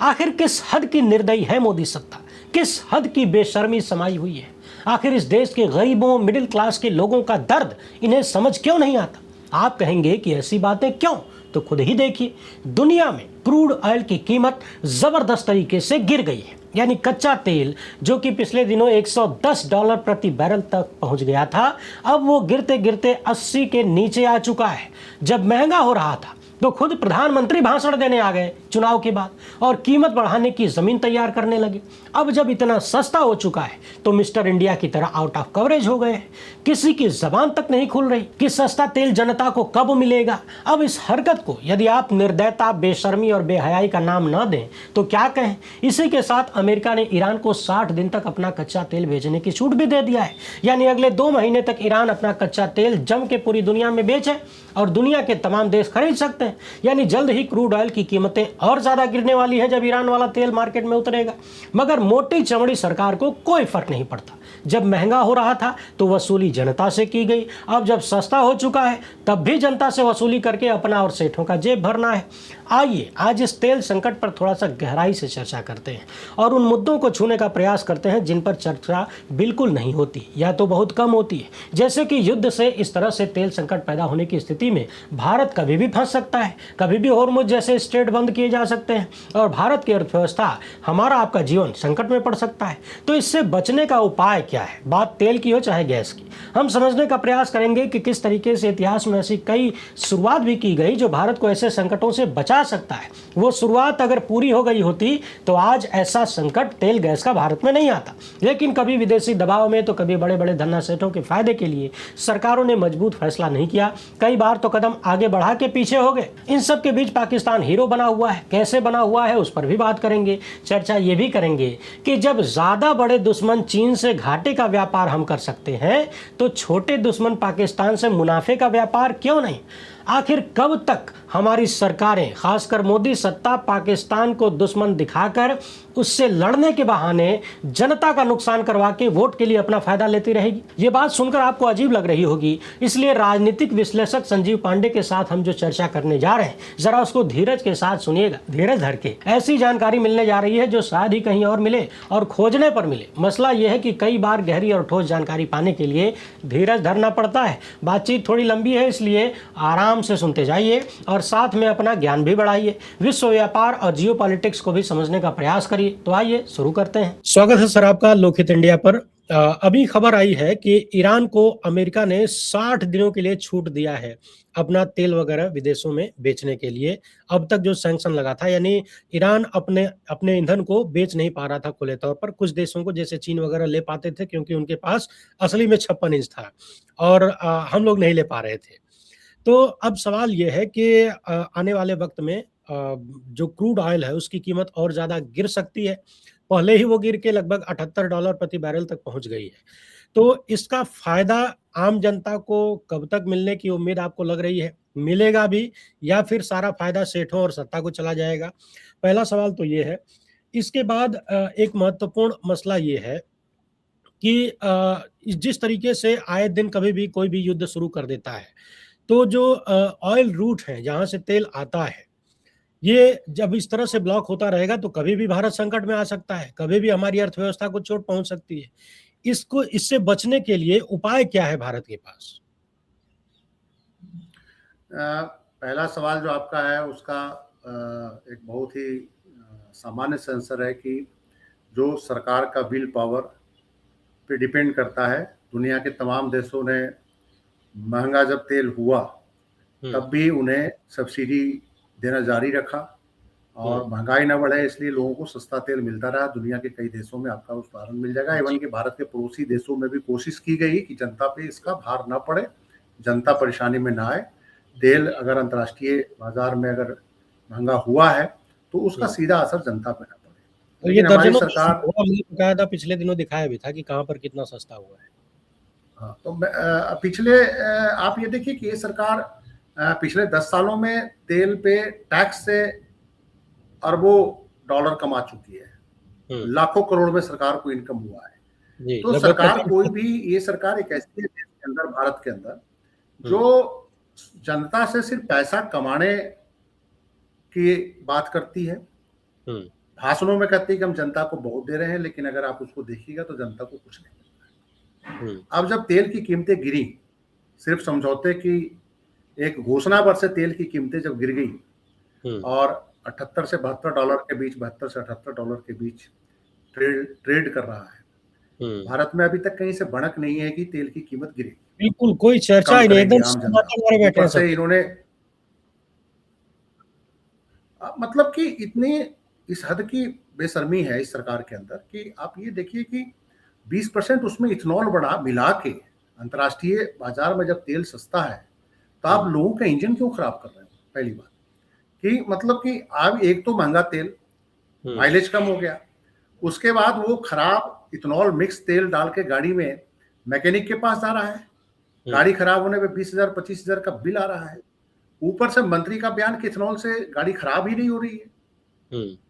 आखिर किस हद की निर्दयी है मोदी सत्ता, किस हद की बेशर्मी समाई हुई है। आखिर इस देश के गरीबों, मिडिल क्लास के लोगों का दर्द इन्हें समझ क्यों नहीं आता। आप कहेंगे कि ऐसी बातें क्यों, तो खुद ही देखिए। दुनिया में क्रूड ऑयल की कीमत जबरदस्त तरीके से गिर गई है। यानी कच्चा तेल जो कि पिछले दिनों $110 प्रति बैरल तक पहुंच गया था, अब वो गिरते गिरते 80 के नीचे आ चुका है। जब महंगा हो रहा था तो खुद प्रधानमंत्री भाषण देने आ गए चुनाव के बाद और कीमत बढ़ाने की जमीन तैयार करने लगे। अब जब इतना सस्ता हो चुका है तो मिस्टर इंडिया की तरह आउट ऑफ कवरेज हो गए हैं। किसी की जबान तक नहीं खुल रही कि सस्ता तेल जनता को कब मिलेगा। अब इस हरकत को यदि आप निर्दयता, बेशर्मी और बेहयाई का नाम न दें तो क्या कहें। इसी के साथ अमेरिका ने ईरान को 60 दिन तक अपना कच्चा तेल भेजने की छूट भी दे दिया है। यानी अगले 2 महीने तक ईरान अपना कच्चा तेल जम के पूरी दुनिया में बेचे और दुनिया के तमाम देश खरीद सकते हैं। यानी जल्द ही क्रूड ऑयल की कीमतें और ज्यादा गिरने वाली है जब ईरान वाला तेल मार्केट में उतरेगा। मगर मोटी चमड़ी सरकार को कोई फर्क नहीं पड़ता। जब महंगा हो रहा था तो वसूली जनता से की गई, अब जब सस्ता हो चुका है तब भी जनता से वसूली करके अपना और सेठों का जेब भरना है। आइए आज इस तेल संकट पर थोड़ा सा गहराई से चर्चा करते हैं और उन मुद्दों को छूने का प्रयास करते हैं जिन पर चर्चा बिल्कुल नहीं होती या तो बहुत कम होती है। जैसे कि युद्ध से इस तरह से तेल संकट पैदा होने की स्थिति में भारत कभी भी फंस सकता है, कभी भी होर्मुज जैसे स्ट्रेट बंद किए जा सकते हैं और भारत की अर्थव्यवस्था, हमारा आपका जीवन संकट में पड़ सकता है। तो इससे बचने का उपाय क्या है, बात तेल की हो चाहे गैस की। हम समझने का प्रयास करेंगे कि किस तरीके से इतिहास में ऐसी कई शुरुआत भी की गई जो भारत को ऐसे संकटों से बचा सकता है। वो शुरुआत अगर पूरी हो गई होती तो आज ऐसा संकट तेल गैस का भारत में नहीं आता। लेकिन कभी विदेशी दबाव में तो कभी बड़े बड़े धन्ना सेठों के फायदे के लिए सरकारों ने मजबूत फैसला नहीं किया। कई बार तो कदम आगे बढ़ा के पीछे हो गए। इन सब के बीच पाकिस्तान हीरो बना हुआ है, कैसे बना हुआ है उस पर भी बात करेंगे। चर्चा ये भी करेंगे कि जब ज्यादा बड़े दुश्मन चीन से घाटे का व्यापार हम कर सकते हैं तो छोटे दुश्मन पाकिस्तान से मुनाफे का व्यापार क्यों नहीं। आखिर कब तक हमारी सरकारें, खासकर मोदी सत्ता, पाकिस्तान को दुश्मन दिखाकर उससे लड़ने के बहाने जनता का नुकसान करवा के वोट के लिए अपना फायदा लेती रहेगी। ये बात सुनकर आपको अजीब लग रही होगी, इसलिए राजनीतिक विश्लेषक संजीव पांडे के साथ हम जो चर्चा करने जा रहे हैं जरा उसको धीरज के साथ सुनिएगा, धीरज धर के। ऐसी जानकारी मिलने जा रही है जो शायद ही कहीं और मिले और खोजने पर मिले। मसला यह है कि कई बार गहरी और ठोस जानकारी पाने के लिए धीरज धरना पड़ता है। बातचीत थोड़ी लंबी है इसलिए आराम से सुनते जाइए और साथ में अपना ज्ञान भी बढ़ाइए। विश्व व्यापार और जियो पॉलिटिक्स को भी समझने का प्रयास करिए। तो आइए शुरू करते हैं। स्वागत है सर आपका लोकहित इंडिया पर। अभी खबर आई है कि ईरान को अमेरिका ने 60 दिनों के लिए छूट दिया है अपना तेल वगैरह विदेशों में बेचने के लिए। अब तक जो सैंक्शन लगा था, यानी ईरान अपने ईंधन को बेच नहीं पा रहा था खुले तौर पर। कुछ देशों को जैसे चीन वगैरह ले पाते थे क्योंकि उनके पास असली में 56 इंच था और हम लोग नहीं ले पा रहे थे। तो अब सवाल यह है कि आने वाले वक्त में जो क्रूड ऑयल है उसकी कीमत और ज्यादा गिर सकती है। पहले ही वो गिर के लगभग $78 प्रति बैरल तक पहुंच गई है। तो इसका फायदा आम जनता को कब तक मिलने की उम्मीद आपको लग रही है, मिलेगा भी या फिर सारा फायदा सेठों और सत्ता को चला जाएगा? पहला सवाल तो ये है। इसके बाद एक महत्वपूर्ण मसला ये है कि जिस तरीके से आए दिन कभी भी कोई भी युद्ध शुरू कर देता है तो जो ऑयल रूट है जहां से तेल आता है, ये जब इस तरह से ब्लॉक होता रहेगा तो कभी भी भारत संकट में आ सकता है, कभी भी हमारी अर्थव्यवस्था को चोट पहुंच सकती है। इससे बचने के लिए उपाय क्या है भारत के पास? पहला सवाल जो आपका है उसका एक बहुत ही सामान्य सा आंसर है कि जो सरकार का विल पावर पे डिपेंड करता है। दुनिया के तमाम देशों ने महंगा जब तेल हुआ तब भी उन्हें सब्सिडी देना जारी रखा और महंगाई ना बढ़े इसलिए लोगों को सस्ता तेल मिलता रहा। दुनिया के कई देशों में आपका उदाहरण मिल जाएगा। इवन कि भारत के पड़ोसी देशों में भी कोशिश की गई कि जनता पे इसका भार ना पड़े, जनता परेशानी में ना आए। तेल अगर अंतर्राष्ट्रीय बाजार में अगर महंगा हुआ है तो उसका सीधा असर जनता पे ना पड़े। लेकिन हमारी सरकार पिछले दिनों दिखाया भी था कि कहां पर कितना सस्ता हुआ है। हाँ, तो पिछले आप ये देखिए कि ये सरकार पिछले 10 सालों में तेल पे टैक्स से अरबों डॉलर कमा चुकी है। लाखों करोड़ में सरकार को इनकम हुआ है। तो सरकार कोई भी, ये सरकार एक ऐसी है देश के अंदर, भारत के अंदर, जो जनता से सिर्फ पैसा कमाने की बात करती है भाषणों में कहती है कि हम जनता को बहुत दे रहे हैं, लेकिन अगर आप उसको देखिएगा तो जनता को कुछ नहीं मिल रहा है। अब जब तेल की कीमतें गिरी, सिर्फ समझौते की एक घोषणा पर से तेल की कीमतें जब गिर गई और 78 से 72 डॉलर के बीच, 72 से 78 डॉलर के बीच ट्रेड कर रहा है, भारत में अभी तक कहीं से भनक नहीं है कि तेल की कीमत गिरेगी। बिल्कुल कोई चर्चा ही नहीं, एकदम ऊपर से इन्होंने मतलब कि इतनी इस हद की बेशर्मी है इस सरकार के अंदर कि आप ये देखिए कि 20% उसमें इथेनॉल बढ़ा मिला के अंतर्राष्ट्रीय बाजार में जब तेल सस्ता है तो आप लोगों का इंजन क्यों खराब कर रहे हो? पहली बात कि मतलब कि अब एक तो महंगा तेल, माइलेज कम हो गया, उसके बाद वो खराब इथेनॉल मिक्स तेल डाल के गाड़ी में मैकेनिक के पास आ रहा है, गाड़ी खराब होने पे 20,000 25,000 का बिल आ रहा है। ऊपर से मंत्री का बयान कि इथेनॉल से गाड़ी खराब ही नहीं हो रही है,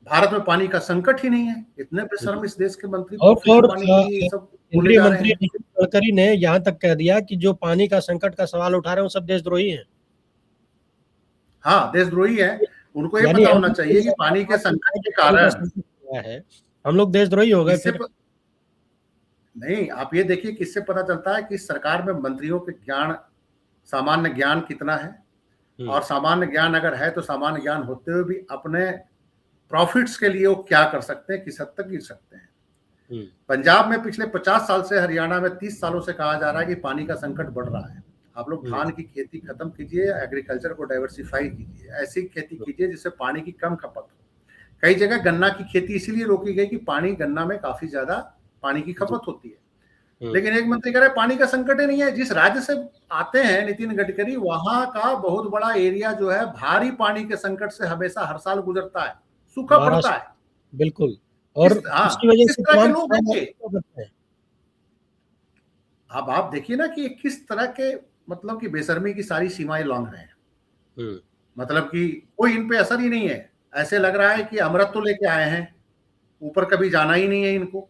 भारत में पानी का संकट ही नहीं है। इतने बेशर्म इस देश के मंत्री और पानी के लिए सब बोले जा रहे हैं। नितिन गडकरी ने यहाँ तक कह दिया कि जो पानी का संकट का सवाल उठा रहे हैं वो सब देशद्रोही हैं। हाँ, देशद्रोही है। उनको ये पता होना चाहिए कि पानी के संकट के कारण है हम लोग देशद्रोही हो गए। नहीं, आप ये देखिए किससे पता चलता है कि सरकार में मंत्रियों के ज्ञान, सामान्य ज्ञान कितना है, और सामान्य ज्ञान अगर है तो सामान्य ज्ञान होते हुए भी अपने प्रॉफिट्स के लिए वो क्या कर सकते हैं, किस हद तक गिर सकते हैं। पंजाब में पिछले 50 साल से, हरियाणा में 30 सालों से कहा जा रहा है कि पानी का संकट बढ़ रहा है। आप लोग धान की खेती खत्म कीजिए, एग्रीकल्चर को डाइवर्सिफाई कीजिए, ऐसी खेती कीजिए जिससे पानी की कम खपत हो। कई जगह गन्ना की खेती इसीलिए रोकी गई कि पानी, गन्ना में काफी ज्यादा पानी की खपत होती है। लेकिन एक मंत्री कह रहे पानी का संकट ही नहीं है। जिस राज्य से आते हैं नितिन गडकरी, वहां का बहुत बड़ा एरिया जो है भारी पानी के संकट से हमेशा हर साल गुजरता है, सूखा पड़ता है। बिल्कुल, और इसकी वजह से तमाम लोग देखिए, अब आप देखिए ना कि किस तरह के मतलब कि बेशर्मी की सारी सीमाएं लांघ रहे हैं। मतलब कि कोई इन पे असर ही नहीं है। ऐसे लग रहा है कि अमृत तो लेके आए हैं, ऊपर कभी जाना ही नहीं है इनको।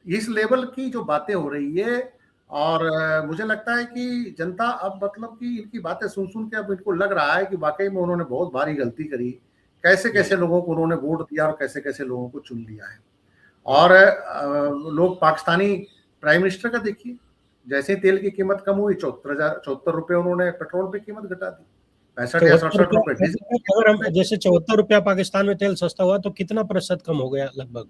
इस लेवल की जो बातें हो रही है, और मुझे लगता है कि जनता अब मतलब कि इनकी बातें सुन सुन के अब इनको लग रहा है कि वाकई में उन्होंने बहुत भारी गलती करी। कैसे कैसे लोगों को उन्होंने वोट दिया और कैसे कैसे लोगों को चुन लिया है। और लोग पाकिस्तानी प्राइम मिनिस्टर का देखिए, जैसे तेल की कीमत कम हुई 74 रुपए उन्होंने पेट्रोल पे कीमत घटा दी, 65 या 67 रुपए डीजल। अगर हम जैसे 74 रुपया पाकिस्तान में तेल सस्ता हुआ तो कितना प्रतिशत कम हो गया लगभग?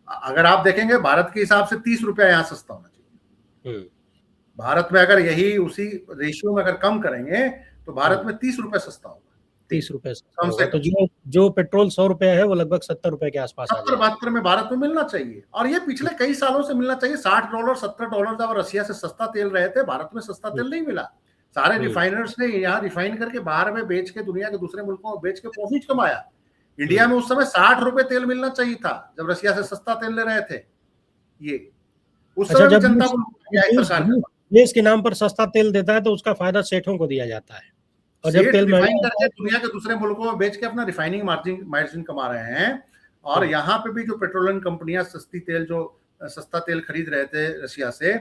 अगर आप देखेंगे भारत के हिसाब से 30 रुपया यहाँ सस्ता होना चाहिए। भारत में अगर यही उसी रेशियो में अगर कम करेंगे तो भारत में 30 रुपए सस्ता होगा। 30 रुपए कम से, तो जो पेट्रोल 100 रुपए है वो लगभग 70 रुपए के आसपास आ जाएगा। 70-72 में भारत में मिलना चाहिए, और ये पिछले कई सालों से मिलना चाहिए। $60 $70 जब रशिया से सस्ता तेल रहे थे, भारत में सस्ता तेल नहीं मिला। सारे रिफाइनर्स ने यहाँ रिफाइन करके बाहर में बेच के, दुनिया के दूसरे मुल्कों में बेच के प्रॉफिट कमाया। इंडिया में उस समय 60 रुपए तेल मिलना चाहिए था जब रशिया से सस्ता तेल ले रहे थे। ये उस समय जनता को देश के नाम पर सस्ता तेल देता है तो उसका फायदा सेठों को दिया जाता है, और जब तेल रिफाइन करके दुनिया के दूसरे मुल्कों में बेच के अपना रिफाइनिंग मार्जिन कमा रहे हैं। और यहाँ पे भी जो पेट्रोलियम कंपनियां सस्ता तेल खरीद रहे थे रशिया से,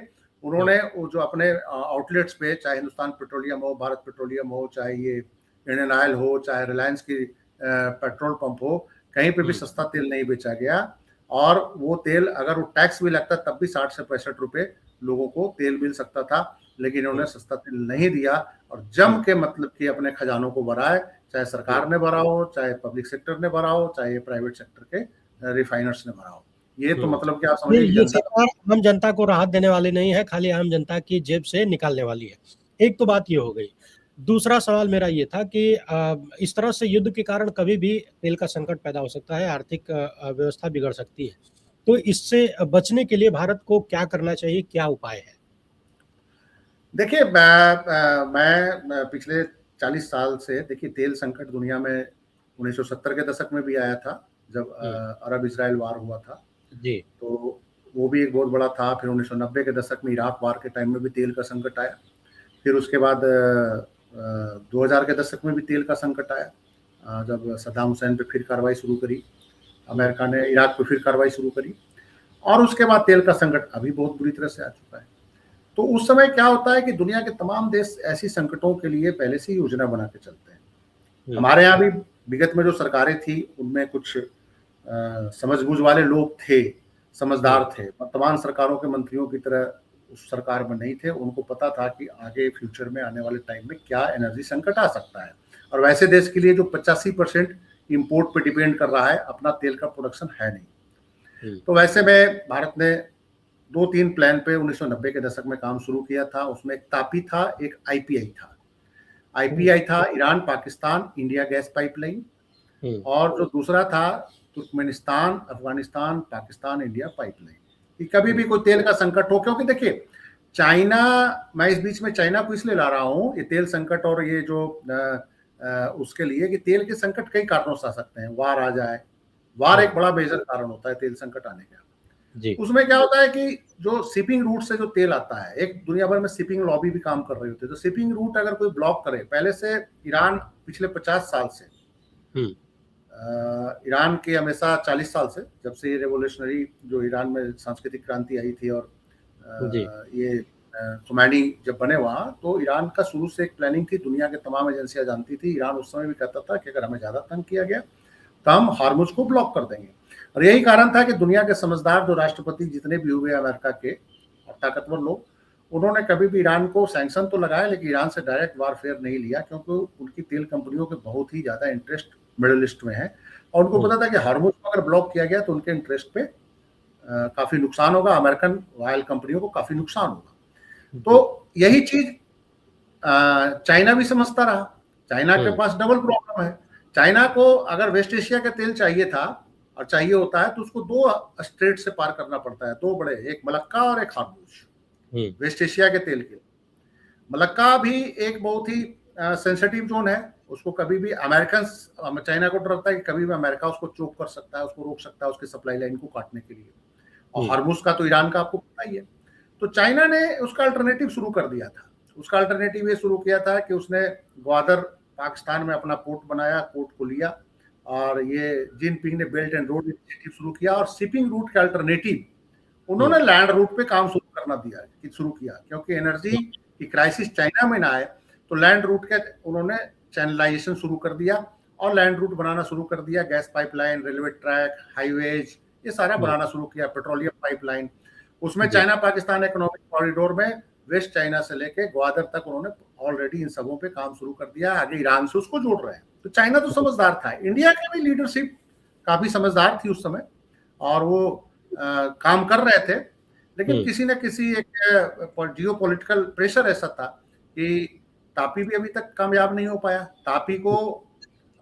उन्होंने वो जो अपने आउटलेट्स पे, चाहे हिंदुस्तान पेट्रोलियम हो, भारत पेट्रोलियम हो, चाहे ये इंडियन ऑयल हो, चाहे रिलायंस की पेट्रोल पंप हो, कहीं पे भी सस्ता तेल नहीं बेचा गया। और वो तेल अगर वो टैक्स भी लगता तब भी 60 से 65 रुपए लोगों को तेल मिल सकता था, लेकिन उन्होंने सस्ता तेल नहीं दिया और जम के मतलब कि अपने खजानों को भरा है। चाहे सरकार ने भरा हो, चाहे पब्लिक सेक्टर ने भरा हो, चाहे प्राइवेट सेक्टर के रिफाइनर्स ने भरा हो। ये तो मतलब क्या समझिए, ये सरकार आम जनता को राहत देने वाली नहीं है, खाली आम जनता की जेब से निकालने वाली है। एक तो बात ये हो गई। दूसरा सवाल मेरा ये था कि इस तरह से युद्ध के कारण कभी भी तेल का संकट पैदा हो सकता है, आर्थिक व्यवस्था बिगड़ सकती है। तो इससे बचने के लिए भारत को क्या करना चाहिए, क्या उपाय है? देखिए, मैं पिछले 40 साल से, देखिए तेल संकट दुनिया में 1970 के दशक में भी आया था, जब अरब इजराइल वार हुआ था जी, तो वो भी एक बहुत बड़ा था। फिर 1990 के दशक में इराक वार के टाइम में भी तेल का संकट आया। फिर उसके बाद 2000 के दशक में भी तेल का संकट आया, जब सद्दाम हुसैन पे फिर कार्रवाई शुरू करी, अमेरिका ने इराक पे फिर कार्रवाई शुरू करी। और उसके बाद तेल का संकट अभी बहुत बुरी तरह से आ चुका है। तो उस समय क्या होता है कि दुनिया के तमाम देश ऐसी संकटों के लिए पहले से ही योजना बना के चलते हैं। हमारे यहाँ भी विगत में जो सरकारें थी उनमें कुछ समझबूझ वाले लोग थे, समझदार थे। वर्तमान सरकारों के मंत्रियों की तरह उस सरकार में नहीं थे। उनको पता था कि आगे फ्यूचर में आने वाले टाइम में क्या एनर्जी संकट आ सकता है, और वैसे देश के लिए जो 85% इम्पोर्ट पे डिपेंड कर रहा है, अपना तेल का प्रोडक्शन है नहीं। तो वैसे में भारत ने 2-3 प्लान पे 1990 के दशक में काम शुरू किया था। उसमें एक तापी था, एक आईपीआई था। आईपीआई था Iran Pakistan India gas pipeline, और जो दूसरा था Turkmenistan Afghanistan Pakistan India pipeline. कि कभी भी कोई तेल का संकट हो, क्योंकि देखिए चाइना, मैं इस बीच में चाइना को इसलिए ला रहा हूँ ये तेल संकट और ये जो उसके लिए कि तेल के संकट कई कारणों से आ सकते हैं। वार आ जाए, वार एक बड़ा मेजर कारण होता है तेल संकट आने का जी। उसमें क्या होता है कि जो शिपिंग रूट से जो तेल आता है, एक दुनिया भर में शिपिंग लॉबी भी काम कर रही होती है, तो शिपिंग रूट अगर कोई ब्लॉक करे, पहले से ईरान पिछले 50 साल से ईरान के हमेशा 40 साल से, जब से ये रेवोल्यूशनरी जो ईरान में सांस्कृतिक क्रांति आई थी और ये खुमैनी जब बने वहां, तो ईरान का शुरू से एक प्लानिंग थी। दुनिया के तमाम एजेंसियां जानती थी। ईरान उस समय भी कहता था कि अगर हमें ज्यादा तंग किया गया तो हम हार्मुज को ब्लॉक कर देंगे। और यही कारण था कि दुनिया के समझदार जो राष्ट्रपति जितने भी हुए अमेरिका के और ताकतवर लोग, उन्होंने कभी भी ईरान को सैंक्शन तो लगाया, लेकिन ईरान से डायरेक्ट वारफेयर नहीं लिया, क्योंकि उनकी तेल कंपनियों के बहुत ही ज्यादा इंटरेस्ट मिडिल ईस्ट में है, और उनको पता था कि हार्मुज को अगर ब्लॉक किया गया तो उनके इंटरेस्ट पे काफी नुकसान होगा, अमेरिकन ऑयल कंपनियों को काफी नुकसान होगा। तो यही चीज चाइना भी समझता रहा। चाइना के पास डबल प्रॉब्लम है। चाइना को अगर वेस्ट एशिया का तेल चाहिए था और चाहिए होता है तो उसको 2 स्ट्रेट से पार करना पड़ता है, 2 बड़े, एक मलक्का और एक हार्मुज। वेस्ट एशिया के तेल के मलक्का भी एक बहुत ही सेंसिटिव जोन है। उसको कभी भी अमेरिकन, चाइना को डर लगता है कि कभी भी अमेरिका उसको चोक कर सकता है, उसको रोक सकता है उसके सप्लाई लाइन को काटने के लिए। और हार्मुज का तो ईरान का आपको पता ही है। तो चाइना ने उसका अल्टरनेटिव शुरू कर दिया था। उसका अल्टरनेटिव ये शुरू किया था कि उसने ग्वादर पाकिस्तान में अपना पोर्ट बनाया, पोर्ट को लिया, और ये जिनपिंग ने बेल्ट एंड रोड इनिशिएटिव शुरू किया, और शिपिंग रूट के अल्टरनेटिव उन्होंने लैंड रूट पे काम शुरू किया, क्योंकि एनर्जी की क्राइसिस चाइना में ना आए, तो लैंड रूट के उन्होंने चैनलाइजेशन शुरू कर दिया और लैंड रूट बनाना शुरू कर दिया। Gas pipeline, railway track, highways, ये सारा बनाना शुरू किया, पेट्रोलियम पाइपलाइन। उसमें चाइना पाकिस्तान इकोनॉमिक कॉरिडोर में वेस्ट चाइना से लेके ग्वादर तक उन्होंने ऑलरेडी इन सबों पे काम शुरू कर दिया। आगे ईरान से उसको जोड़ रहे हैं। तो चाइना तो समझदार था। इंडिया की भी लीडरशिप काफी समझदार थी उस समय, और वो काम कर रहे थे, लेकिन किसी न किसी एक जियोपॉलिटिकल प्रेशर ऐसा था कि तापी भी अभी तक कामयाब नहीं हो पाया, तापी को,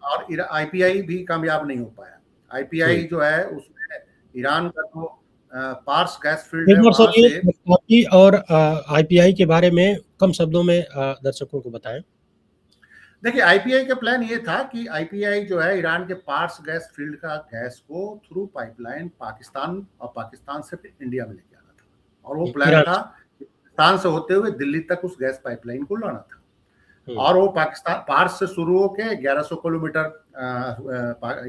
और आईपीआई भी कामयाब नहीं हो पाया। आईपीआई जो है उसमें ईरान का जो पार्स गैस फील्ड है, वहां से तापी और आईपीआई के बारे में कम शब्दों में दर्शकों को बताएं। देखिए, आईपीआई का प्लान ये था कि आईपीआई जो है ईरान के पार्स गैस फील्ड का गैस को थ्रू पाइपलाइन पाकिस्तान, और पाकिस्तान से फिर इंडिया में लेके आना था, और वो प्लान था पाकिस्तान से होते हुए दिल्ली तक उस गैस पाइपलाइन को लाना था। और वो पाकिस्तान पार्स से शुरू होकर 1100 किलोमीटर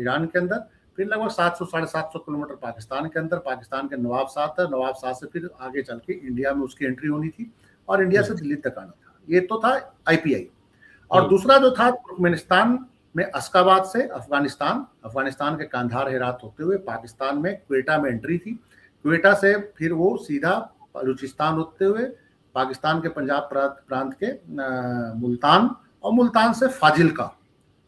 ईरान के अंदर, फिर लगभग 700-750 किलोमीटर पाकिस्तान के अंदर, पाकिस्तान के नवाबशाह था, नवाबशाह से फिर आगे चल के इंडिया में उसकी एंट्री होनी थी, और इंडिया से दिल्ली तक आना था। ये तो था आईपीआई। और दूसरा जो था तुर्कमेनिस्तान में अशकाबाद से अफगानिस्तान के कांधार हेरात होते हुए पाकिस्तान में क्वेटा में एंट्री थी। क्वेटा से फिर वो सीधा बलूचिस्तान होते हुए पाकिस्तान के पंजाब प्रांत के मुल्तान, और मुल्तान से फाजिल्का,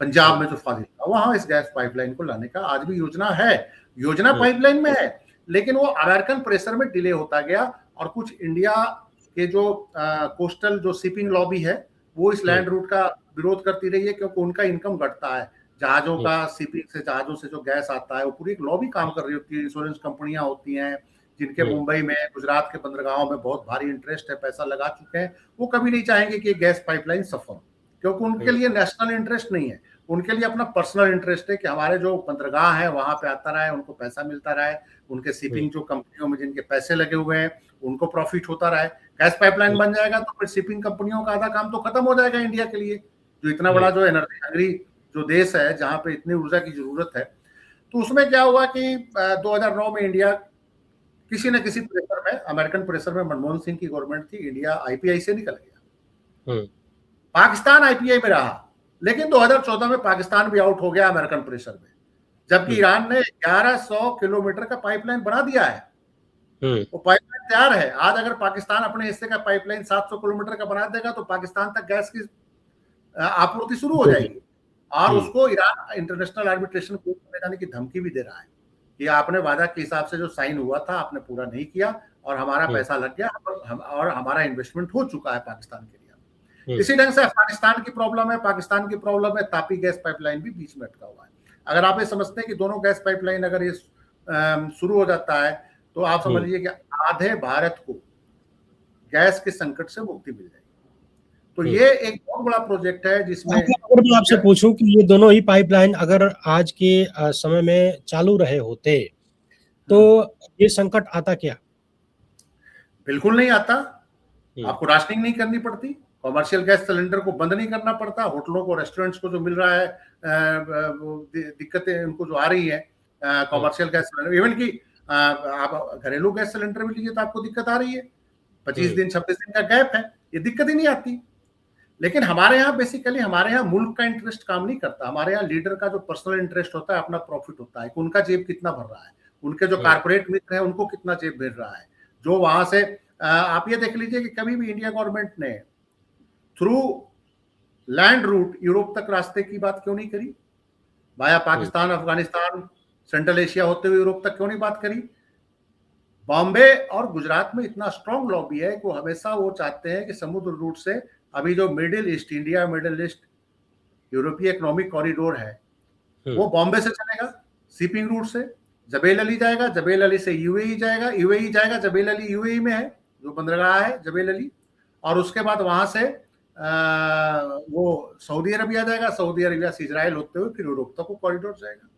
पंजाब में जो फाजिल्का, वहां इस गैस पाइपलाइन को लाने का आज भी योजना है। योजना पाइपलाइन में है, लेकिन वो अमेरिकन प्रेशर में डिले होता गया, और कुछ इंडिया के जो कोस्टल जो शिपिंग लॉबी है वो इस लैंड रूट का विरोध करती रही है, क्योंकि उनका इनकम घटता है। जहाजों का शिपिंग से, जहाजों से जो गैस आता है, वो पूरी एक लॉबी काम कर रही होती है। इंश्योरेंस कंपनियां होती हैं जिनके मुंबई में, गुजरात के बंदरगाहों में बहुत भारी इंटरेस्ट है, पैसा लगा चुके हैं। वो कभी नहीं चाहेंगे कि गैस पाइपलाइन सफल, क्योंकि उनके लिए नेशनल इंटरेस्ट नहीं है, उनके लिए अपना पर्सनल इंटरेस्ट है कि हमारे जो बंदरगाह है वहां पे आता रहे, उनको पैसा मिलता रहे, उनके शिपिंग जो कंपनियों में जिनके पैसे लगे हुए हैं उनको प्रॉफिट होता रहे। गैस पाइपलाइन बन जाएगा तो फिर शिपिंग कंपनियों का आधा काम तो खत्म हो जाएगा इंडिया के लिए, जो इतना बड़ा जो एनर्जी हंग्री जो देश है, जहां पे इतनी ऊर्जा की जरूरत है। तो उसमें क्या हुआ कि 2009 में इंडिया किसी न किसी प्रेशर में, अमेरिकन प्रेशर में, मनमोहन सिंह की गवर्नमेंट थी, इंडिया आईपीआई से निकल गया। पाकिस्तान आईपीआई में रहा, लेकिन 2014 में पाकिस्तान भी आउट हो गया अमेरिकन प्रेशर में, जबकि ईरान ने 1100 किलोमीटर का पाइपलाइन बना दिया है। वो पाइपलाइन तैयार है। आज अगर पाकिस्तान अपने हिस्से का पाइपलाइन 700 किलोमीटर का बना देगा तो पाकिस्तान तक गैस की आपूर्ति शुरू हो जाएगी। और उसको ईरान इंटरनेशनल आर्बिट्रेशन कोर्ट में जाने की धमकी भी दे रहा है कि आपने वादा के हिसाब से जो साइन हुआ था आपने पूरा नहीं किया और हमारा पैसा लग गया और हमारा इन्वेस्टमेंट हो चुका है पाकिस्तान के लिए। इसी ढंग से अफगानिस्तान की प्रॉब्लम है, पाकिस्तान की प्रॉब्लम है, तापी गैस पाइपलाइन भी बीच में अटका हुआ है। अगर आप ये समझते हैं कि दोनों गैस पाइपलाइन अगर ये शुरू हो जाता है तो आप समझ लीजिए कि आधे भारत को गैस के संकट से मुक्ति मिल जाएगी। तो ये एक बहुत बड़ा प्रोजेक्ट है जिसमें अगर मैं आपसे पूछूं कि ये दोनों ही पाइपलाइन अगर आज के समय में चालू रहे होते तो ये संकट आता क्या? बिल्कुल नहीं आता। आपको राशनिंग नहीं करनी पड़ती, कॉमर्शियल गैस सिलेंडर को बंद नहीं करना पड़ता, होटलों को रेस्टोरेंट्स को जो मिल रहा है दिक्कतें उनको जो आ रही है कॉमर्शियल गैस सिलेंडर, इवन की आप घरेलू गैस सिलेंडर भी लीजिए तो आपको दिक्कत आ रही है। 25 दिन 26 दिन का गैप है, ये दिक्कत ही नहीं आती। लेकिन हमारे यहाँ बेसिकली हमारे यहाँ मुल्क का इंटरेस्ट काम नहीं करता। हमारे यहाँ लीडर का जो पर्सनल इंटरेस्ट होता है, अपना प्रॉफिट होता है कि उनका जेब कितना भर रहा है, उनके जो कारपोरेट मित्र हैं उनको कितना जेब भर रहा है। जो वहां से आप ये देख लीजिए कि कभी भी इंडिया गवर्नमेंट ने थ्रू लैंड रूट यूरोप तक रास्ते की बात क्यों नहीं करी? Via Pakistan, Afghanistan, central Asia होते हुए यूरोप तक क्यों नहीं बात करी? बॉम्बे और गुजरात में इतना स्ट्रॉन्ग लॉबी है कि वो हमेशा वो चाहते हैं कि समुद्र रूट से अभी जो middle east, India middle east यूरोपीय इकोनॉमिक कॉरिडोर है वो बॉम्बे से चलेगा, शिपिंग रूट से जबेल अली जाएगा, जबेल अली से यूएई जाएगा, यूएई जाएगा, जबेल अली यूएई में है जो बंदरगाह है जबेल अली, और उसके बाद वहां से वो सऊदी अरबिया जाएगा, सऊदी अरबिया से इजराइल होते हुए फिर यूरोप तक वो कॉरिडोर जाएगा।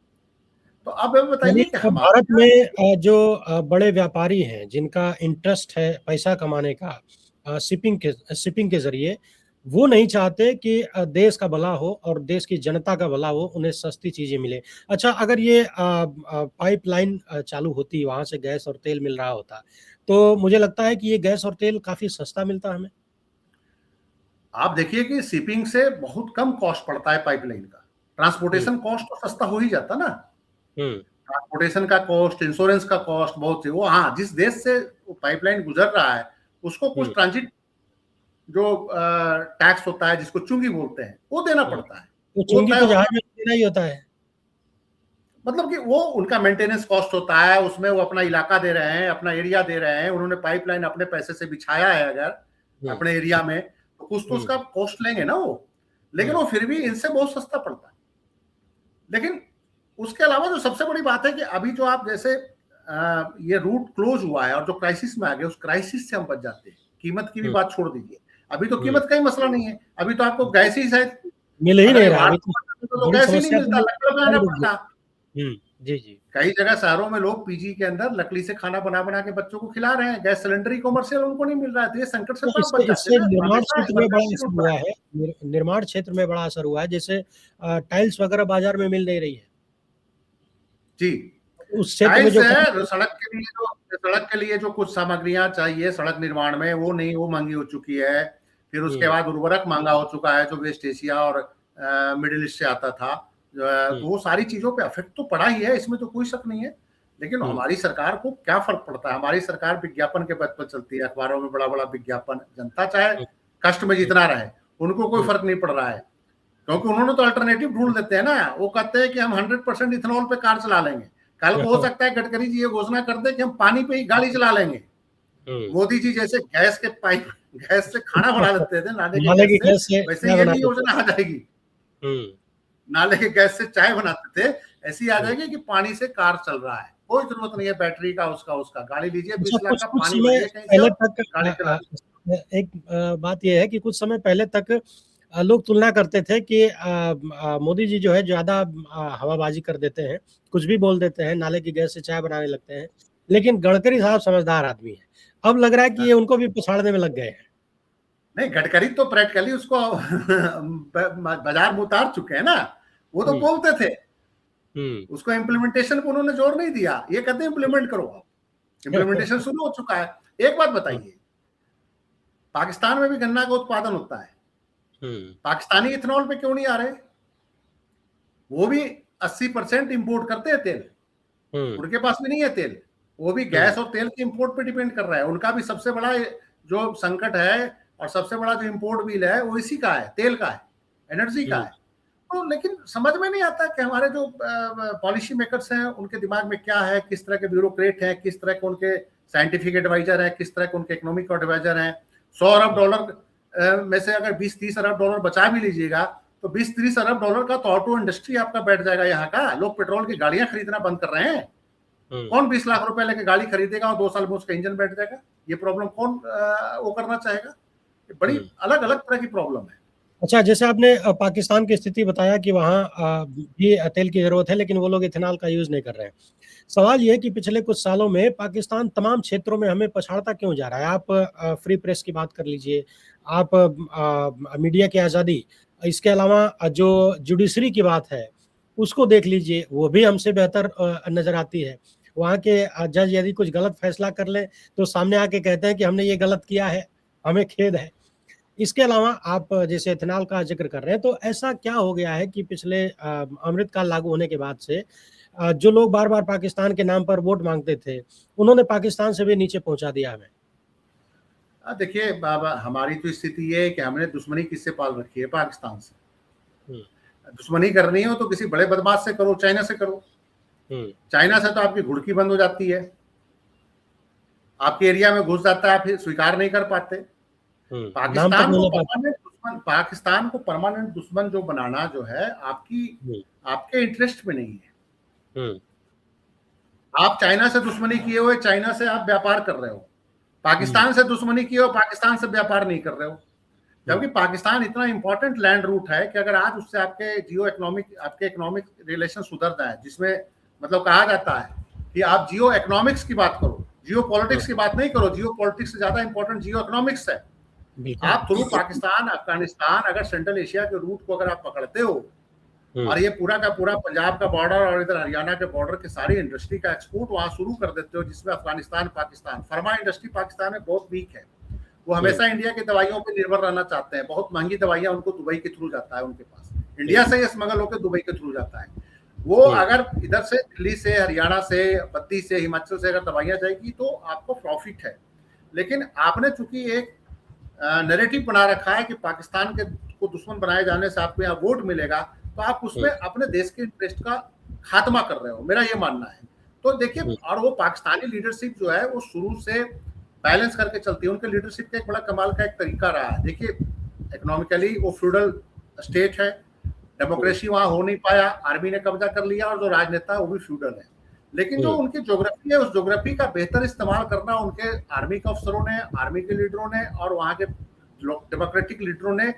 तो अब बताइए कि भारत में जो बड़े व्यापारी हैं जिनका इंटरेस्ट है पैसा कमाने का शिपिंग के जरिए, वो नहीं चाहते कि देश का भला हो और देश की जनता का भला हो, उन्हें सस्ती चीजें मिले। अच्छा, अगर ये पाइपलाइन चालू होती, वहां से गैस और तेल मिल रहा होता, तो मुझे लगता है कि ये गैस और तेल काफी सस्ता मिलता हमें। आप देखिए कि शिपिंग से बहुत कम कॉस्ट पड़ता है पाइपलाइन का, ट्रांसपोर्टेशन कॉस्ट तो सस्ता हो ही जाता ना। ट्रांसपोर्टेशन का कॉस्ट, इंश्योरेंस का कॉस्ट बहुत वो, हाँ, जिस देश से पाइपलाइन गुजर रहा है उसको कुछ ट्रांजिट जो टैक्स होता है जिसको चुंगी बोलते हैं वो देना पड़ता है। तो चुंगी तो जहाज में देना ही होता है, मतलब कि वो उनका मेंटेनेंस कॉस्ट होता है, उसमें वो अपना इलाका दे रहे हैं, अपना एरिया दे रहे हैं, उन्होंने पाइपलाइन अपने पैसे से बिछाया है अगर अपने एरिया में तो कुछ तो उसका कॉस्ट लेंगे ना वो, लेकिन वो फिर भी इनसे बहुत सस्ता पड़ता है। लेकिन उसके अलावा जो सबसे बड़ी बात है कि अभी जो आप जैसे ये रूट क्लोज हुआ है और जो क्राइसिस में आ गए, उस क्राइसिस से हम बच जाते हैं। कीमत की भी बात छोड़ दीजिए, अभी तो कीमत का ही मसला नहीं है, अभी तो आपको गैस ही शायद मिल ही नहीं रहा, तो गैस ही नहीं मिलता, लकड़ी बनाना पड़ता। जी जी, कई जगह शहरों में लोग पीजी के अंदर लकड़ी से खाना बना बना के बच्चों को खिला रहे हैं, गैस सिलेंडर ही कॉमर्शियल उनको नहीं मिल रहा है। तो ये संकट से इससे निर्माण क्षेत्र में बड़ा असर हुआ है, निर्माण क्षेत्र में बड़ा असर हुआ है, जैसे टाइल्स वगैरह बाजार में मिल नहीं रही है जी। उस क्षेत्र में जो सड़क के लिए जो कुछ सामग्रियां चाहिए सड़क निर्माण में वो नहीं, वो महंगी हो चुकी है। फिर उसके बाद उर्वरक महंगा हो चुका है जो वेस्ट एशिया और मिडिल ईस्ट से आता था। तो वो सारी चीजों पे इफेक्ट तो पड़ा ही है, इसमें तो कोई शक नहीं है। लेकिन हमारी सरकार को क्या फर्क पड़ता है? हमारी सरकार विज्ञापन के बल पर चलती है, अखबारों में बड़ा बड़ा विज्ञापन, जनता चाहे कष्ट में जितना रहे उनको कोई फर्क नहीं पड़ रहा है, क्योंकि उन्होंने तो अल्टरनेटिव ढूंढ देते हैं ना। वो कहते हैं कि हम 100% इथेनॉल पे कार चला लेंगे, कल को हो सकता है गडकरी जी ये घोषणा कर दे कि हम पानी पे ही गाड़ी चला लेंगे। मोदी जी जैसे गैस के पाइप, गैस से खाना बना लेते थे नाले की गैस से, वैसे ये योजना आ जाएगी। नाले के गैस से चाय बनाते थे, ऐसी आ जाएगी कि पानी से कार चल रहा है, कोई जरूरत नहीं है बैटरी का, उसका गाड़ी लीजिए 20 लाख का पानी पहले तक। एक बात यह है कि कुछ समय पहले तक लोग तुलना करते थे कि मोदी जी जो है ज्यादा हवाबाजी कर देते हैं, कुछ भी बोल देते हैं, नाले की गैस से चाय बनाने लगते हैं। लेकिन गडकरी साहब समझदार आदमी है, अब लग रहा है कि ये उनको भी पछाड़ने में लग गए हैं। नहीं, गडकरी तो प्रैक्टिकली उसको बाजार में उतार चुके हैं ना। वो तो बोलते थे, उसको इम्प्लीमेंटेशन पर उन्होंने जोर नहीं दिया। ये कहते हैं इम्प्लीमेंट करो, इम्प्लीमेंटेशन शुरू हो चुका है। एक बात बताइए, पाकिस्तान में भी गन्ना का उत्पादन होता है, पाकिस्तानी इथेनॉल पे क्यों नहीं आ रहे? वो भी 80% इंपोर्ट करते हैं तेल, उनके पास भी नहीं है तेल, वो भी गैस और तेल के इंपोर्ट पे डिपेंड कर रहा है। उनका भी सबसे बड़ा जो संकट है और सबसे बड़ा जो इंपोर्ट बिल है वो इसी का है, तेल का है, एनर्जी का है। तो लेकिन समझ में नहीं आता कि हमारे जो पॉलिसी मेकर्स हैं उनके दिमाग में क्या है, किस तरह के ब्यूरोक्रेट हैं, किस तरह के उनके साइंटिफिक एडवाइजर हैं, किस तरह के उनके इकोनॉमिक एडवाइजर हैं। 100 अरब डॉलर में से अगर 20-30 अरब डॉलर बचा भी लीजिएगा तो 20-30 अरब डॉलर का तो ऑटो इंडस्ट्री आपका बैठ जाएगा यहाँ का। लोग पेट्रोल की गाड़ियां खरीदना बंद कर रहे हैं। कौन 20 लाख रुपए लेके गाड़ी खरीदेगा और 2 साल में उसका इंजन बैठ जाएगा? ये प्रॉब्लम कौन वो करना चाहेगा? बड़ी अलग अलग तरह की प्रॉब्लम है। अच्छा, जैसे आपने पाकिस्तान की स्थिति बताया कि वहाँ भी तेल की जरूरत है, लेकिन वो लोग इथेनॉल का यूज नहीं कर रहे हैं। सवाल ये है कि पिछले कुछ सालों में पाकिस्तान तमाम क्षेत्रों में हमें पछाड़ता क्यों जा रहा है? आप फ्री प्रेस की बात कर लीजिए, आप मीडिया की आज़ादी, इसके अलावा जो जुडिशरी की बात है उसको देख लीजिए, वो भी हमसे बेहतर नजर आती है। वहाँ के जज यदि कुछ गलत फैसला कर लें तो सामने आके कहते हैं कि हमने ये गलत किया है, हमें खेद है। इसके अलावा आप जैसे इथेनॉल का जिक्र कर रहे हैं, तो ऐसा क्या हो गया है कि पिछले अमृतकाल लागू होने के बाद से जो लोग बार बार पाकिस्तान के नाम पर वोट मांगते थे, उन्होंने पाकिस्तान से भी नीचे पहुंचा दिया हमें? देखिए बाबा, हमारी तो स्थिति ये है कि हमने दुश्मनी किससे पाल रखी है? पाकिस्तान से। दुश्मनी करनी हो तो किसी बड़े बदमाश से करो, चाइना से करो। चाइना से तो आपकी घुड़की बंद हो जाती है, आपके एरिया में घुस जाता है, आप स्वीकार नहीं कर पाते। पाकिस्तान को परमानेंट दुश्मन जो बनाना जो है आपके इंटरेस्ट में नहीं है। आप चाइना से दुश्मनी किए हुए, चाइना से आप व्यापार कर रहे हो। पाकिस्तान से दुश्मनी किए हो, पाकिस्तान से व्यापार नहीं कर रहे हो। जबकि पाकिस्तान इतना इंपॉर्टेंट लैंड रूट है कि अगर आज उससे आपके इकोनॉमिक रिलेशन सुधर जाए, जिसमें मतलब कहा जाता है कि आप जियो इकोनॉमिक्स की बात करो, जियो पॉलिटिक्स की बात नहीं करो। जियो पॉलिटिक्स से ज्यादा इंपॉर्टेंट जियो इकोनॉमिक्स है। आप थ्रू पाकिस्तान, अफगानिस्तान, अगर सेंट्रल एशिया के रूट को अगर आप पकड़ते हो और ये पूरा का पूरा पंजाब का बॉर्डर और इधर हरियाणा के बॉर्डर के सारी इंडस्ट्री का एक्सपोर्ट वहां शुरू कर देते हो, जिसमें अफगानिस्तान, पाकिस्तान, फार्मा इंडस्ट्री पाकिस्तान में बहुत वीक है। वो हमेशा इंडिया की दवाइयों पर निर्भर रहना चाहते हैं। बहुत महंगी दवाइयां उनको दुबई के थ्रू जाता है उनके पास, इंडिया से स्मगल होकर दुबई के थ्रू जाता है। वो अगर इधर से दिल्ली से, हरियाणा से, बद्दी से, हिमाचल से अगर दवाइयां जाएगी तो आपको प्रॉफिट है। लेकिन आपने चूंकि एक नैरेटिव बना रखा है कि पाकिस्तान के को दुश्मन बनाए जाने से आपको यहाँ वोट मिलेगा, तो आप उसमें अपने देश के इंटरेस्ट का खात्मा कर रहे हो, मेरा ये मानना है। तो देखिए, और वो पाकिस्तानी लीडरशिप जो है वो शुरू से बैलेंस करके चलती है। उनके लीडरशिप का एक बड़ा कमाल का एक तरीका रहा है। देखिए, इकोनॉमिकली वो फ्यूडल स्टेट है, डेमोक्रेसी वहां हो नहीं पाया, आर्मी ने कब्जा कर लिया, और जो राजनेता है वो भी फ्यूडल है। लेकिन जो उनकी ज्योग्राफी है, उस ज्योग्राफी का बेहतर इस्तेमाल करना उनके आर्मी के अफसरों ने, आर्मी के लीडरों ने और वहां के डेमोक्रेटिक लीडरों ने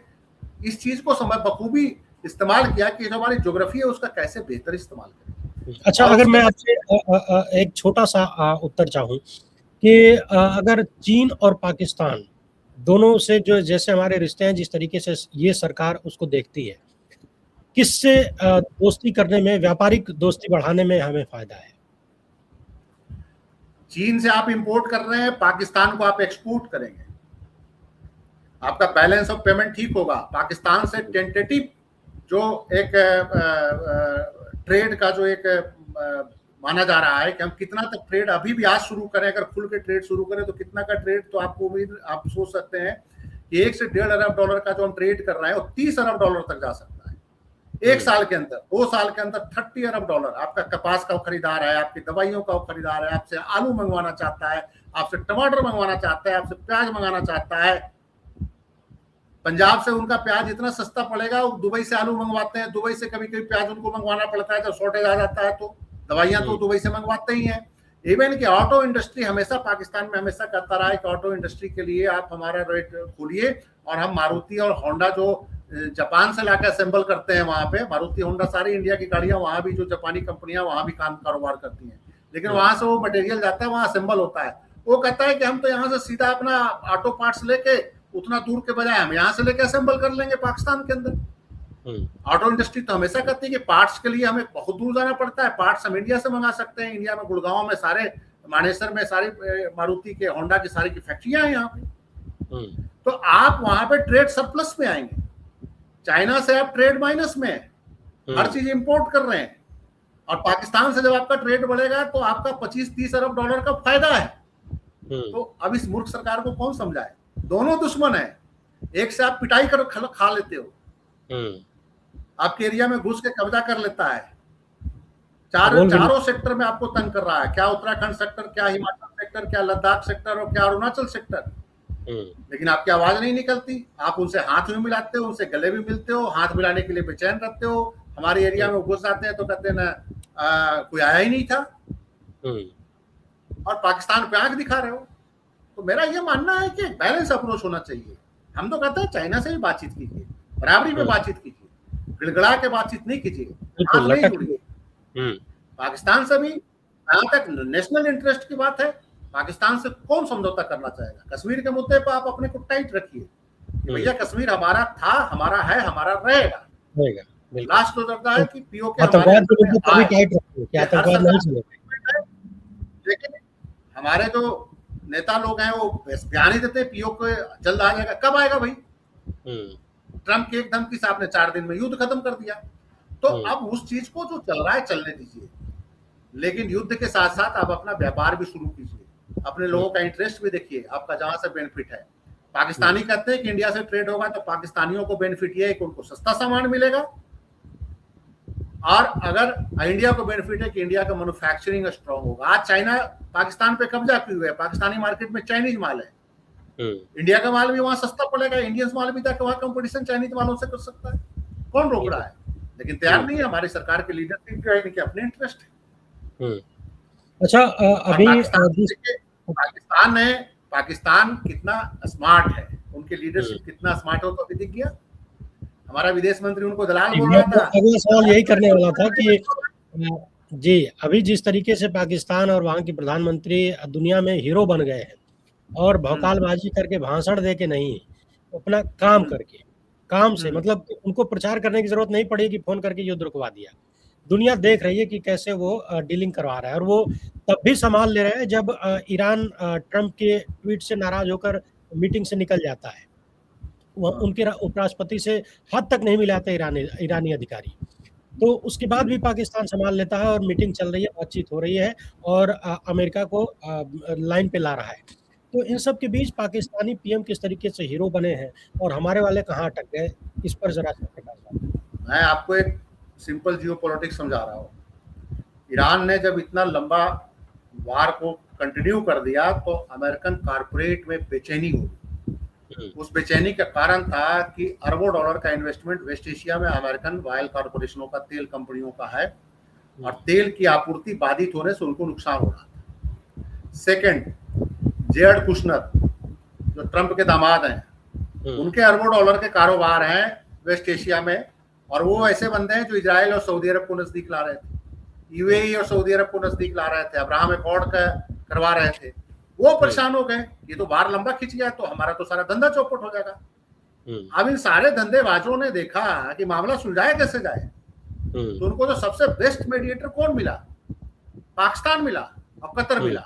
इस चीज को बखूबी इस्तेमाल किया कि जो हमारी ज्योग्राफी है उसका कैसे बेहतर इस्तेमाल करें। अच्छा, अगर मैं आपसे एक छोटा सा उत्तर चाहूं कि अगर चीन और पाकिस्तान दोनों से जो जैसे हमारे रिश्ते हैं, जिस तरीके से ये सरकार उसको देखती है, किससे दोस्ती करने में, व्यापारिक दोस्ती बढ़ाने में हमें फायदा है? चीन से आप इंपोर्ट कर रहे हैं, पाकिस्तान को आप एक्सपोर्ट करेंगे, आपका बैलेंस ऑफ पेमेंट ठीक होगा। पाकिस्तान से टेंटेटिव जो एक ट्रेड का जो एक माना जा रहा है कि हम कितना तक ट्रेड अभी भी आज शुरू करें, अगर खुल के ट्रेड शुरू करें तो कितना का ट्रेड, तो आपको उम्मीद, आप सोच सकते हैं कि 1 से 1.5 अरब डॉलर का जो हम ट्रेड कर रहे हैं वो 30 अरब डॉलर तक जा सकता है 1 साल के अंदर। 2 साल के अंदर 30 अरब डॉलर। आपका कपास का खरीदार है, आपकी दवाइयों का खरीदार है, आपसे आलू मंगवाना चाहता है, आपसे टमाटर मंगवाना चाहता है, आपसे प्याज मंगाना चाहता है। पंजाब से उनका प्याज इतना सस्ता पड़ेगा, वो दुबई से आलू मंगवाते हैं, दुबई से कभी कभी प्याज उनको मंगवाना पड़ता है जब शॉर्टेज आ जाता है, तो दवाइयां तो दुबई से मंगवाते ही हैं। इवन कि ऑटो इंडस्ट्री हमेशा पाकिस्तान में हमेशा कहता रहा है कि ऑटो इंडस्ट्री के लिए आप हमारा रेट खोलिए, और हम मारुति और होंडा जो जापान से लाकर असेंबल करते हैं वहां पे, मारुति होंडा सारी इंडिया की गाड़ियां, वहां भी जो जापानी कंपनियां वहां भी कारोबार करती हैं, लेकिन वहां से वो मटेरियल जाता है, वहां असेंबल होता है। वो कहता है कि हम तो यहाँ से सीधा अपना ऑटो पार्ट्स लेके उतना दूर के बजाय हम यहाँ से लेके असेंबल कर लेंगे पाकिस्तान के अंदर। ऑटो इंडस्ट्री तो हमेशा कहती है कि पार्ट्स के लिए हमें बहुत दूर जाना पड़ता है, पार्ट्स हम इंडिया से मंगा सकते हैं। इंडिया में गुड़गांव में सारे, मानेसर में सारी मारुति के, होंडा की सारी की फैक्ट्रियां हैं यहाँ पे। तो आप वहां पे ट्रेड सरप्लस में आएंगे, चाइना से आप ट्रेड माइनस में है, हर चीज इंपोर्ट कर रहे हैं, और पाकिस्तान से जब आपका ट्रेड बढ़ेगा तो आपका 25-30 अरब डॉलर का फायदा है। तो अब इस मूर्ख सरकार को कौन समझाए? दोनों दुश्मन है, एक से आप पिटाई कर खा लेते हो, आपके एरिया में घुस के कब्जा कर लेता है, चारों सेक्टर में आपको तंग कर रहा है, क्या उत्तराखंड सेक्टर, क्या हिमाचल सेक्टर, क्या लद्दाख सेक्टर और क्या अरुणाचल सेक्टर। लेकिन आपकी आवाज नहीं निकलती, आप उनसे हाथ भी मिलाते हो, उनसे गले भी मिलते हो, हाथ मिलाने के लिए बेचैन रहते हो। हमारे एरिया में घुस जाते हैं तो कहते हैं ना कोई आया ही नहीं था, और पाकिस्तान पे आंख दिखा रहे हो। तो मेरा ये मानना है कि बैलेंस अप्रोच होना चाहिए। हम तो कहते हैं चाइना से भी बातचीत कीजिए, बराबरी में बातचीत कीजिए, गिड़गड़ा के बातचीत नहीं कीजिए, हाथ नहीं जोड़िए। पाकिस्तान से भी जहां तक नेशनल इंटरेस्ट की बात है, पाकिस्तान से कौन समझौता करना चाहेगा? कश्मीर के मुद्दे पर आप अपने को टाइट रखिए, भैया कश्मीर हमारा था, हमारा है, हमारा रहेगा। लास्ट तो करता है कि पीओके लेकिन हमारे जो नेता लोग हैं वो बयान ही देते हैं पीओके जल्द आ जाएगा। कब आएगा भाई? ट्रम्प की एक धमकी से आपने 4 दिन में युद्ध खत्म कर दिया। तो अब उस चीज को जो चल रहा है चलने दीजिए, लेकिन युद्ध के साथ साथ आप अपना व्यापार भी शुरू कीजिए, अपने लोगों का इंटरेस्ट भी देखिए, आपका जहां से बेनिफिट है। पाकिस्तानी कहते हैं कि इंडिया से ट्रेड होगा तो पाकिस्तानियों को बेनिफिट ये है कि उनको सस्ता सामान मिलेगा, और अगर इंडिया को बेनिफिट है कि इंडिया का मैन्युफैक्चरिंग स्ट्रांग होगा। आज चाइना पाकिस्तान पे कब्जा किए हुए है, पाकिस्तानी मार्केट में चाइनीज माल है, इंडिया का माल भी वहां सस्ता पड़ेगा, इंडियन माल भी जाकर वहां कंपटीशन चाइनीज मालों से कर सकता है। कौन रोक रहा है? लेकिन तैयार नहीं है हमारी सरकार के लीडरशिप जो है, इनके अपने इंटरेस्ट है। अच्छा, अभी पाकिस्तान कितना स्मार्ट है, उनके लीडरशिप कितना स्मार्ट हो तो अभी दिख गया। हमारा विदेश मंत्री उनको दलाल बोल रहा था। अगला सवाल यही करने वाला था कि जी, अभी जिस तरीके से पाकिस्तान और वहाँ के प्रधानमंत्री दुनिया में हीरो बन गए हैं, और भौकालबाजी करके भाषण दे के नहीं, अपना काम करके, काम से, मतलब उनको प्रचार करने की जरूरत नहीं पड़ी कि फोन करके युद्ध रुकवा दिया। दुनिया देख रही है कि कैसे वो डीलिंग करवा रहा है, और वो तब भी संभाल ले रहे हैं जब ईरान ट्रंप के ट्वीट से नाराज होकर मीटिंग से निकल जाता है। वह उनके उपराष्ट्रपति से हाथ तक नहीं मिलाते ईरानी अधिकारी, तो उसके बाद भी पाकिस्तान संभाल लेता है, और मीटिंग चल रही है, बातचीत हो रही है, और अमेरिका को लाइन पे ला रहा है। तो इन सब के बीच पाकिस्तानी पीएम किस तरीके से हीरो बने हैं और हमारे वाले कहाँ अटक गए, इस पर जरा मैं आपको एक सिंपल जियोपॉलिटिक्स समझा रहा हूँ। ईरान ने जब इतना लंबा वार को कंटिन्यू कर दिया तो अमेरिकन कारपोरेट में बेचैनी हो गई। उस बेचैनी का कारण था कि अरबों डॉलर का इन्वेस्टमेंट वेस्ट एशिया में अमेरिकन ऑयल कॉर्पोरेशनों का, तेल कंपनियों का है, और तेल की आपूर्ति बाधित होने से उनको नुकसान हो रहा था। सेकंड, जेड कुशनर जो ट्रंप के दामाद हैं, उनके अरबों डॉलर के कारोबार हैं वेस्ट एशिया में, और वो ऐसे बंदे हैं जो इजराइल और सऊदी अरब को नजदीक ला रहे थे, यूएई और सऊदी अरब को नजदीक ला रहे थे, अब्राहम अकॉर्ड का करवा रहे थे। वो परेशान हो गए, ये तो बार लंबा खिंच गया तो हमारा तो सारा धंधा चौपट हो जाएगा। अब इन सारे धंधेबाजों ने देखा कि मामला सुलझाया कैसे जाए, तो उनको जो सबसे बेस्ट मेडिएटर कौन मिला? पाकिस्तान मिला और कतर मिला।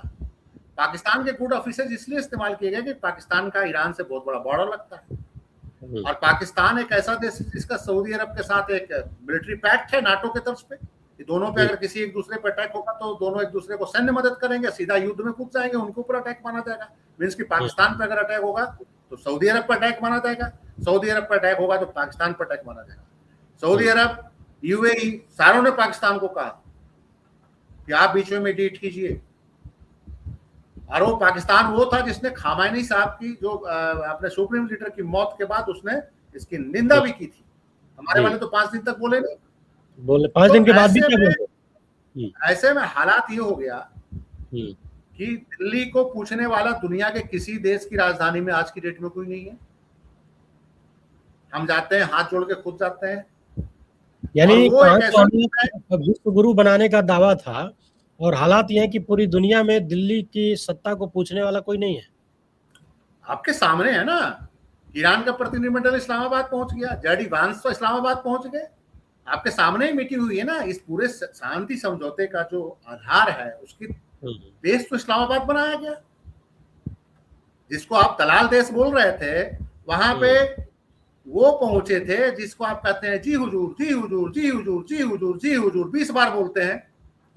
पाकिस्तान के गुड ऑफिसर्स इसलिए इस्तेमाल किए गए कि पाकिस्तान का ईरान से बहुत बड़ा बॉर्डर लगता है, और पाकिस्तान एक ऐसा देश जिसका सऊदी अरब के साथ एक मिलिट्री पैक्ट है नाटो के तर्ज पे, कि दोनों पे अगर किसी एक दूसरे पर अटैक होगा तो दोनों एक दूसरे को सैन्य मदद करेंगे, सीधा युद्ध में कूद जाएंगे, उनके ऊपर अटैक माना जाएगा। मीन्स कि पाकिस्तान पे अगर अटैक होगा तो सऊदी अरब पर अटैक माना जाएगा, सऊदी अरब पर अटैक होगा तो पाकिस्तान पर अटैक माना जाएगा। सऊदी अरब, यूएई, सारों ने पाकिस्तान को कहा कि आप बीच में मेडिएट कीजिए, और वो पाकिस्तान वो था जिसने खामैनी साहब की जो अपने सुप्रीम लीडर की मौत के बाद उसने इसकी निंदा भी की थी। हमारे वाले तो 5 दिन तक बोले नहीं, बोले 5 दिन के बाद भी क्या बोले। ऐसे में हालात ये हो गया कि दिल्ली को पूछने वाला दुनिया के किसी देश की राजधानी में आज की डेट में कोई नहीं है। हम जाते हैं, हाथ जोड़ के खुद जाते हैं। यानी विश्व गुरु बनाने का दावा था, और हालात ये है कि पूरी दुनिया में दिल्ली की सत्ता को पूछने वाला कोई नहीं है। आपके सामने है ना, ईरान का प्रतिनिधिमंडल इस्लामाबाद पहुंच गया, जेडी वांस तो इस्लामाबाद पहुंच गए, आपके सामने ही मीटिंग हुई है ना। इस पूरे शांति समझौते का जो आधार है उसकी बेस तो इस्लामाबाद बनाया गया। जिसको आप दलाल देश बोल रहे थे, वहां पे वो पहुंचे थे जिसको आप कहते हैं जी हुजूर, जी हुजूर, जी हुजूर, जी हुजूर, जी हुजूर 20 बार बोलते हैं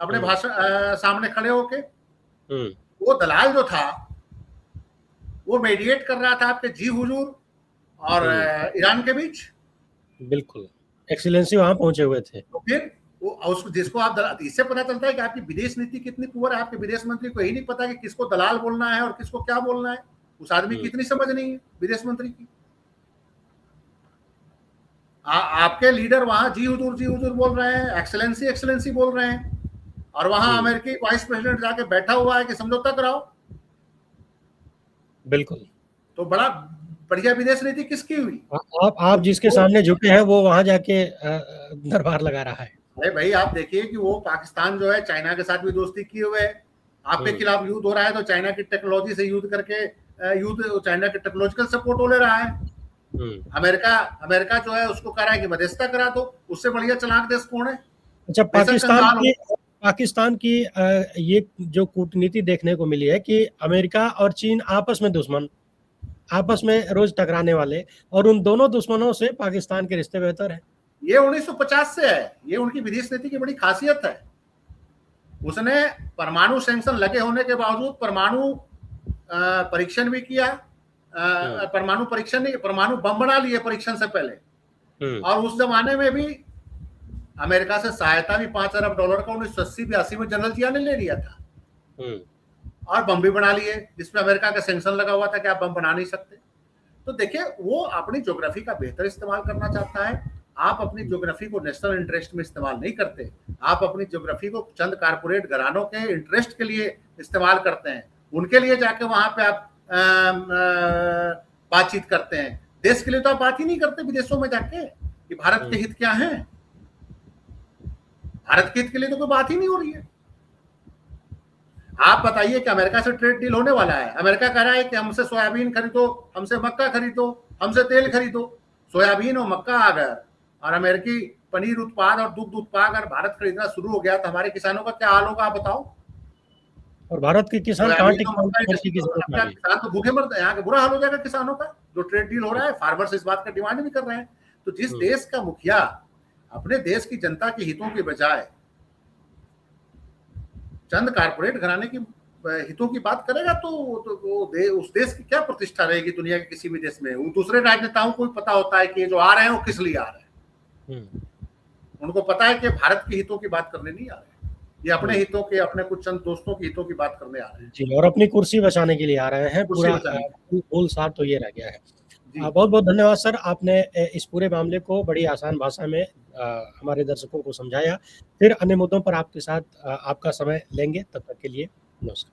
अपने भाषण सामने खड़े होके। वो दलाल जो था वो मेडिएट कर रहा था आपके जी हुजूर और ईरान के बीच। बिल्कुल, एक्सीलेंसी वहां पहुंचे हुए थे। तो फिर वो उसको जिसको आप इससे पता चलता है कि आपकी विदेश नीति कितनी पुअर है। आपके विदेश मंत्री को यही नहीं पता कि किसको दलाल बोलना है और किसको क्या बोलना है। उस आदमी की इतनी समझ नहीं है विदेश मंत्री की। आपके लीडर वहां जी हुजूर बोल रहे हैं, एक्सेलेंसी एक्सेलेंसी बोल रहे हैं, और वहां अमेरिकी वाइस प्रेसिडेंट जाके बैठा हुआ है कि समझौता कराओ। बिल्कुल। तो बड़ा बढ़िया विदेश नीति किसकी हुई? आप जिसके सामने झुके हैं वो वहां जाके दरबार लगा रहा है। अरे भाई आप देखिए कि वो पाकिस्तान जो है चाइना के साथ भी दोस्ती किए हुए है। आपके खिलाफ युद्ध हो रहा है तो चाइना की टेक्नोलॉजी से युद्ध करके चाइना के टेक्नोलॉजिकल सपोर्ट हो ले रहा है। अमेरिका जो है उसको कह रहा है कि मध्यस्थता करा दो। उससे बढ़िया चालाक देश कौन है? अच्छा, पाकिस्तान की ये जो कूटनीति देखने को मिली है कि अमेरिका और चीन आपस में दुश्मन, आपस में रोज टकराने वाले, और उन दोनों दुश्मनों से पाकिस्तान के रिश्ते बेहतर है। ये 1950 से है। ये उनकी विदेश नीति की बड़ी खासियत है। उसने परमाणु सैंक्शन लगे होने के बावजूद परमाणु परीक्षण भी किया। परमाणु परीक्षण नहीं, परमाणु बम बना लिए परीक्षण से पहले। और उस जमाने में भी अमेरिका से सहायता भी $5 अरब का 1980-82 में जनरल जिया ने ले लिया था। और बम भी बना लिए जिसमें अमेरिका का सैंक्शन लगा हुआ था कि आप बम बना नहीं सकते। तो देखिए वो अपनी ज्योग्राफी का बेहतर इस्तेमाल करना चाहता है। आप अपनी ज्योग्राफी को नेशनल इंटरेस्ट में इस्तेमाल नहीं करते। आप अपनी ज्योग्राफी को चंद कारपोरेट घरानों के इंटरेस्ट के लिए इस्तेमाल करते हैं। उनके लिए जाके वहां पे आप बातचीत करते हैं। देश के लिए तो आप बात ही नहीं करते विदेशों में जाके कि भारत के हित क्या हैं। भारत के हित के लिए तो कोई बात ही नहीं हो रही है। आप बताइए कि अमेरिका से ट्रेड डील होने वाला है। अमेरिका कह रहा है कि हमसे सोयाबीन खरीदो, हमसे मक्का खरीदो, हमसे तेल खरीदो। सोयाबीन और मक्का अगर और अमेरिकी पनीर उत्पाद और दुग्ध उत्पाद अगर भारत खरीदना शुरू हो गया तो हमारे किसानों का क्या हाल होगा आप बताओ। और भारत के किसान किसान तो भूखे मरते हैं। यहाँ का बुरा हाल हो जाएगा किसानों का। जो ट्रेड डील हो रहा है फार्मर्स इस बात का डिमांड भी कर रहे हैं। तो जिस देश का मुखिया अपने देश की जनता के हितों के बजाय चंद कारपोरेट घराने की हितों की बात करेगा तो उस देश की क्या प्रतिष्ठा रहेगी दुनिया के किसी भी देश में। वो दूसरे राजनेताओं को भी पता होता है कि ये जो आ रहे हैं वो किस लिए आ रहे हैं। उनको पता है कि भारत के हितों की बात करने नहीं आ रहे हैं। ये अपने हितों के, अपने कुछ चंद दोस्तों के हितों की बात करने आ रहे हैं जी, और अपनी कुर्सी बचाने के लिए आ रहे हैं। पूरा मूल सार तो ये रह गया है। बहुत बहुत धन्यवाद सर, आपने इस पूरे मामले को बड़ी आसान भाषा में हमारे दर्शकों को समझाया। फिर अन्य मुद्दों पर आपके साथ आपका समय लेंगे। तब तक के लिए नमस्कार।